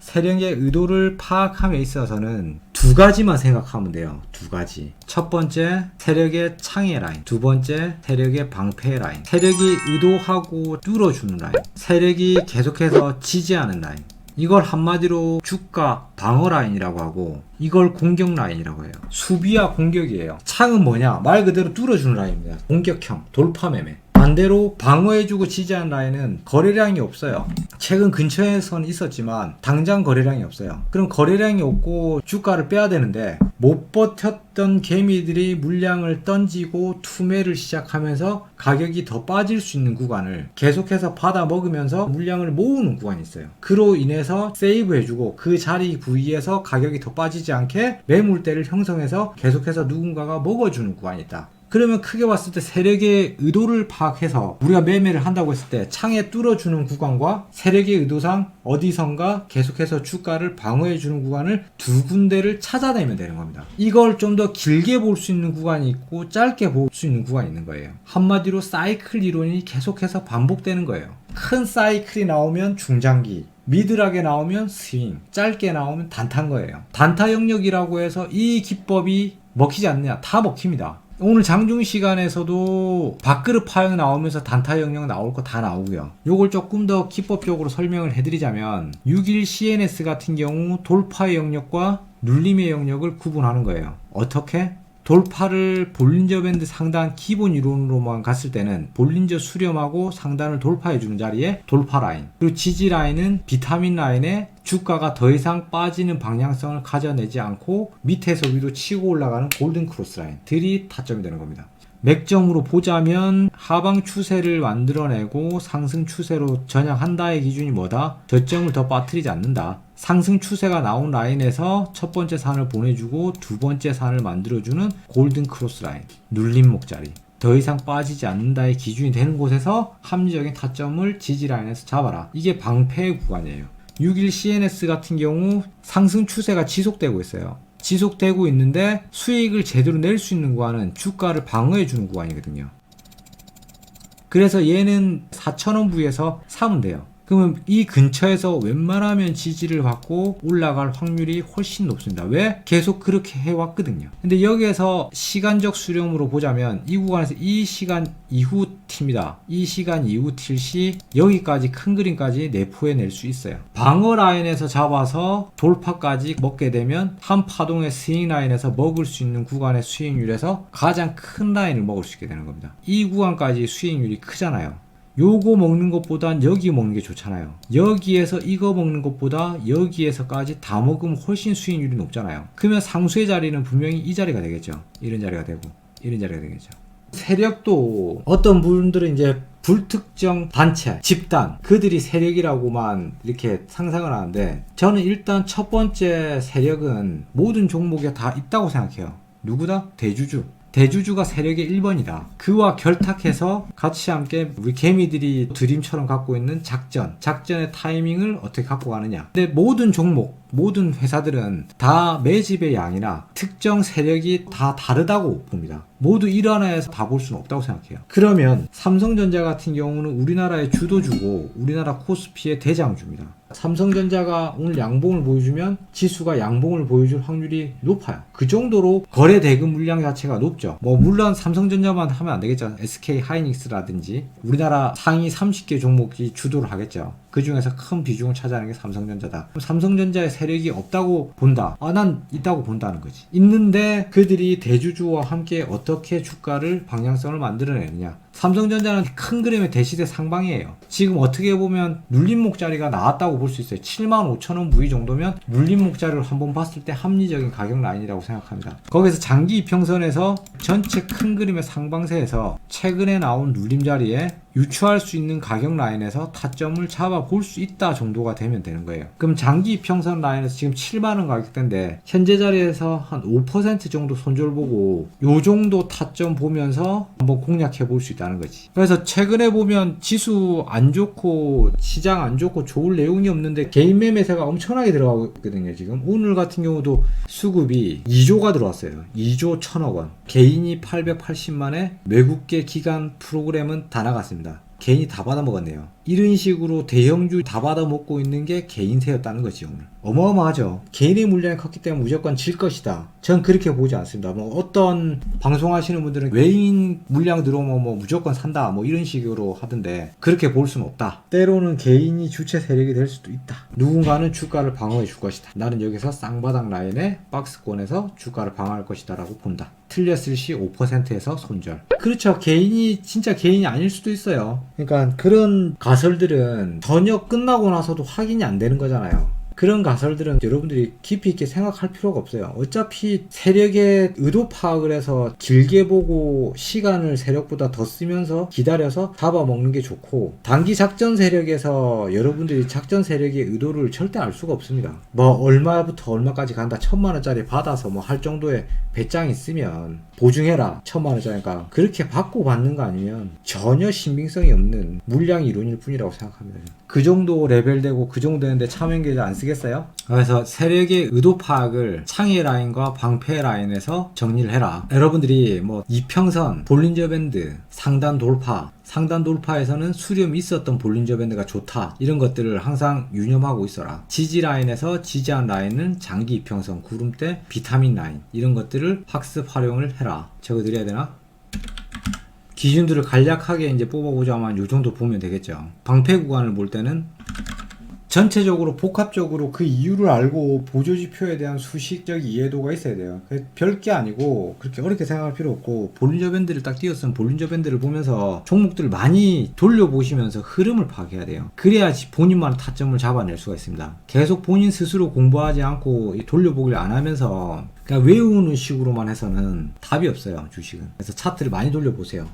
세력의 의도를 파악함에 있어서는 두 가지만 생각하면 돼요. 두 가지. 첫 번째, 세력의 창의 라인. 두 번째, 세력의 방패 라인. 세력이 의도하고 뚫어주는 라인. 세력이 계속해서 지지하는 라인. 이걸 한마디로 주가 방어 라인이라고 하고, 이걸 공격 라인이라고 해요. 수비와 공격이에요. 창은 뭐냐? 말 그대로 뚫어주는 라인입니다. 공격형, 돌파 매매. 반대로 방어해주고 지지하는 라인은 거래량이 없어요. 최근 근처에서는 있었지만 당장 거래량이 없어요. 그럼 거래량이 없고 주가를 빼야 되는데, 못 버텼던 개미들이 물량을 던지고 투매를 시작하면서 가격이 더 빠질 수 있는 구간을 계속해서 받아 먹으면서 물량을 모으는 구간이 있어요. 그로 인해서 세이브 해주고 그 자리 부위에서 가격이 더 빠지지 않게 매물대를 형성해서 계속해서 누군가가 먹어주는 구간이 있다. 그러면 크게 봤을 때 세력의 의도를 파악해서 우리가 매매를 한다고 했을 때 창에 뚫어주는 구간과 세력의 의도상 어디선가 계속해서 주가를 방어해주는 구간을 두 군데를 찾아내면 되는 겁니다. 이걸 좀 더 길게 볼 수 있는 구간이 있고 짧게 볼 수 있는 구간이 있는 거예요. 한마디로 사이클 이론이 계속해서 반복되는 거예요. 큰 사이클이 나오면 중장기, 미들하게 나오면 스윙, 짧게 나오면 단타인 거예요. 단타 영역이라고 해서 이 기법이 먹히지 않느냐? 다 먹힙니다. 오늘 장중 시간에서도 밥그릇 파형 나오면서 단타 영역 나올 거 다 나오고요. 요걸 조금 더 기법적으로 설명을 해드리자면 6일 CNS 같은 경우 돌파의 영역과 눌림의 영역을 구분하는 거예요. 어떻게? 돌파를 볼린저 밴드 상단 기본 이론으로만 갔을 때는 볼린저 수렴하고 상단을 돌파해주는 자리에 돌파 라인, 그리고 지지 라인은 비타민 라인에 주가가 더 이상 빠지는 방향성을 가져내지 않고 밑에서 위로 치고 올라가는 골든 크로스 라인들이 타점이 되는 겁니다. 맥점으로 보자면 하방 추세를 만들어내고 상승 추세로 전향한다의 기준이 뭐다? 저점을 더 빠뜨리지 않는다. 상승 추세가 나온 라인에서 첫 번째 산을 보내주고 두 번째 산을 만들어주는 골든 크로스 라인, 눌림 목자리, 더 이상 빠지지 않는다의 기준이 되는 곳에서 합리적인 타점을 지지 라인에서 잡아라. 이게 방패의 구간이에요. 6일 CNS 같은 경우 상승 추세가 지속되고 있어요. 지속되고 있는데 수익을 제대로 낼 수 있는 구간은 주가를 방어해주는 구간이거든요. 그래서 얘는 4,000원 부위에서 사면 돼요. 그러면 이 근처에서 웬만하면 지지를 받고 올라갈 확률이 훨씬 높습니다. 왜? 계속 그렇게 해왔거든요. 근데 여기에서 시간적 수렴으로 보자면 이 구간에서 이 시간 이후 팁니다. 이 시간 이후 틸 시 여기까지 큰 그림까지 내포해낼 수 있어요. 방어 라인에서 잡아서 돌파까지 먹게 되면 한 파동의 스윙 라인에서 먹을 수 있는 구간의 수익률에서 가장 큰 라인을 먹을 수 있게 되는 겁니다. 이 구간까지 수익률이 크잖아요. 요거 먹는 것보단 여기 먹는 게 좋잖아요. 여기에서 이거 먹는 것보다 여기에서까지 다 먹으면 훨씬 수익률이 높잖아요. 그러면 상수의 자리는 분명히 이 자리가 되겠죠. 이런 자리가 되고 이런 자리가 되겠죠. 세력도 어떤 분들은 이제 불특정 단체, 집단, 그들이 세력이라고만 이렇게 상상을 하는데, 저는 일단 첫 번째 세력은 모든 종목에 다 있다고 생각해요. 누구다? 대주주. 대주주가 세력의 1번이다. 그와 결탁해서 같이 함께 우리 개미들이 드림처럼 갖고 있는 작전의 타이밍을 어떻게 갖고 가느냐. 근데 모든 종목, 모든 회사들은 다 매집의 양이나 특정 세력이 다 다르다고 봅니다. 모두 일하나에서 다 볼 수는 없다고 생각해요. 그러면 삼성전자 같은 경우는 우리나라의 주도주고 우리나라 코스피의 대장주입니다. 삼성전자가 오늘 양봉을 보여주면 지수가 양봉을 보여줄 확률이 높아요. 그 정도로 거래 대금 물량 자체가 높죠. 뭐 물론 삼성전자만 하면 안 되겠죠. SK 하이닉스라든지 우리나라 상위 30개 종목이 주도를 하겠죠. 그 중에서 큰 비중을 차지하는 게 삼성전자다. 그럼 삼성전자의 세력이 없다고 본다. 난 있다고 본다는 거지. 있는데 그들이 대주주와 함께 어떻게 주가를 방향성을 만들어내느냐. 삼성전자는 큰 그림의 대시대 상방이에요. 지금 어떻게 보면 눌림목 자리가 나왔다고 볼 수 있어요. 75,000원 부위 정도면 눌림목 자리를 한번 봤을 때 합리적인 가격 라인이라고 생각합니다. 거기서 장기 이평선에서 전체 큰 그림의 상방세에서 최근에 나온 눌림 자리에 유추할 수 있는 가격 라인에서 타점을 잡아 볼 수 있다 정도가 되면 되는 거예요. 그럼 장기 이평선 라인에서 지금 7만원 가격대인데 현재 자리에서 한 5% 정도 손절 보고 요 정도 타점 보면서 한번 공략해 볼 수 있다는 거지. 그래서 최근에 보면 지수 안 좋고 시장 안 좋고 좋을 내용이 없는데 개인 매매세가 엄청나게 들어가고 있거든요. 지금 오늘 같은 경우도 수급이 2조가 들어왔어요. 2조 1,000억원. 개인이 880만에 외국계 기관 프로그램은 다 나갔습니다. 개인이 다 받아먹었네요. 이런 식으로 대형주 다 받아먹고 있는 게 개인세였다는 거지. 오늘 어마어마하죠. 개인의 물량이 컸기 때문에 무조건 질 것이다. 전 그렇게 보지 않습니다. 뭐 어떤 방송하시는 분들은 외인 물량 들어오면 뭐 무조건 산다 뭐 이런 식으로 하던데, 그렇게 볼 수는 없다. 때로는 개인이 주체 세력이 될 수도 있다. 누군가는 주가를 방어해 줄 것이다. 나는 여기서 쌍바닥 라인에 박스권에서 주가를 방어할 것이다 라고 본다. 틀렸을 시 5%에서 손절. 그렇죠. 개인이 진짜 개인이 아닐 수도 있어요. 그러니까 그런 가설들은 전혀 끝나고 나서도 확인이 안 되는 거잖아요. 그런 가설들은 여러분들이 깊이 있게 생각할 필요가 없어요. 어차피 세력의 의도 파악을 해서 길게 보고 시간을 세력보다 더 쓰면서 기다려서 잡아먹는 게 좋고, 단기 작전 세력에서 여러분들이 작전 세력의 의도를 절대 알 수가 없습니다. 뭐 얼마부터 얼마까지 간다 1000만원짜리 받아서 뭐 할 정도의 배짱 있으면 보증해라 1000만원짜리니까 그렇게 받고 받는 거 아니면 전혀 신빙성이 없는 물량 이론일 뿐이라고 생각합니다. 그 정도 레벨 되고 그 정도 되는데 참여계좌 안 쓰겠어요? 그래서 세력의 의도 파악을 창의 라인과 방패 라인에서 정리를 해라. 여러분들이 뭐 이평선, 볼린저 밴드, 상단 돌파, 상단 돌파에서는 수렴이 있었던 볼린저 밴드가 좋다, 이런 것들을 항상 유념하고 있어라. 지지 라인에서 지지한 라인은 장기 이평선, 구름대, 비타민 라인, 이런 것들을 학습 활용을 해라. 적어드려야 되나? 기준들을 간략하게 이제 뽑아보자면 이 정도 보면 되겠죠. 방패 구간을 볼 때는 전체적으로 복합적으로 그 이유를 알고 보조지표에 대한 수식적 이해도가 있어야 돼요. 별게 아니고 그렇게 어렵게 생각할 필요 없고, 볼린저 밴드를 딱 띄웠으면 볼린저 밴드를 보면서 종목들을 많이 돌려보시면서 흐름을 파악해야 돼요. 그래야지 본인만의 타점을 잡아낼 수가 있습니다. 계속 본인 스스로 공부하지 않고 돌려보기를 안 하면서 그냥 외우는 식으로만 해서는 답이 없어요, 주식은. 그래서 차트를 많이 돌려보세요.